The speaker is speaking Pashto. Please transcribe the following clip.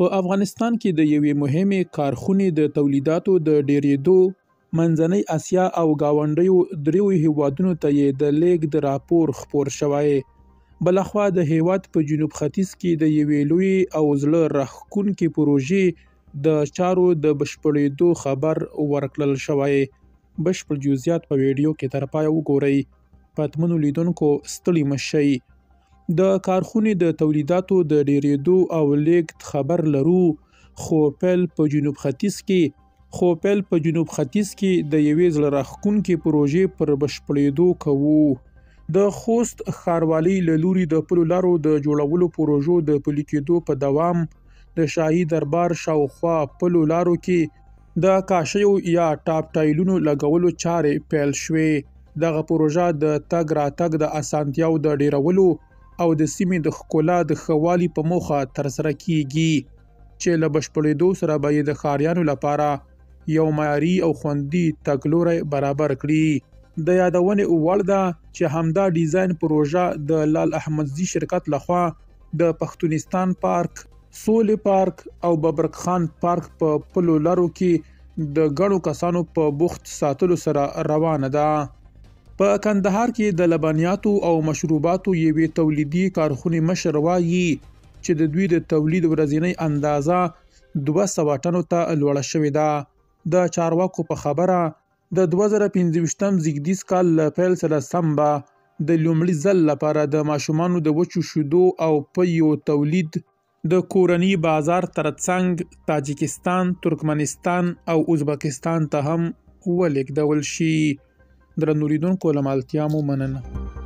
په افغانستان کې د یوې مهمې کارخونې د تولیداتو د ډیرېدو منځنۍ اسیا او ګاونډیو دریو هیوادونو ته یې د لیږد راپور خپور شوی. بلخوا د هیواد په جنوب ختیځ کې د یوې لویې او زړه راښکونکې پروژې د چارو د بشپړېدو خبر ورکړل شوی. بشپړ جزئیات په ویډیو کې تر پایه وګورئ. پاتمنو لیدونکو ستړي مه شئ. د کارخونې د تولیداتو د ډیرېدو او لیږد خبر لرو، خو پیل په جنوب ختیځ کې د یوې زړه راښکونکې پروژې پر بشپړېدو کوو. د خوست ښاروالۍ له لوري د پلو لارو د جوړولو پروژو د پلي کېدو په دوام د شاهي دربار شاوخوا پلو لارو کې د کاشیو یا ټاپ ټایلونو لګولو چارې پیل شوې. دغه پروژه د تګ راتګ د اسانتیاو د ډیرولو او د سیمې د ښکلا د ښه والي په موخه ترسره کیږي، چې له بشپړېدو سره به یې د ښاریانو لپاره یو معیاري او خوندي تګلوری برابر کړي. د یادونې وړ ده چې همدا ډیزاین پروژه د لال احمدزي شرکت لخوا د پښتونستان پارک، سولې پارک او ببرک خان پارک په پلو لارو کې د ګڼو کسانو په بوخت ساتلو سره روانه ده. په کندهار کې د لبنیاتو او مشروباتو یوې تولیدي کارخونې مشر وایي چې د دوی د تولید ورځنۍ اندازه 200 ټنو ته لوړه شوې ده. د چارواکو په خبره د 2025 زیږدیز کال له پیل سره سم به د لومړي ځل لپاره د ماشومانو د وچو شیدو او پیو تولید د کورني بازار ترڅنګ تاجکستان، ترکمنستان او ازبکستان ته هم ولېږدول شي. درنو لیدونکو له ملتیا مو مننه.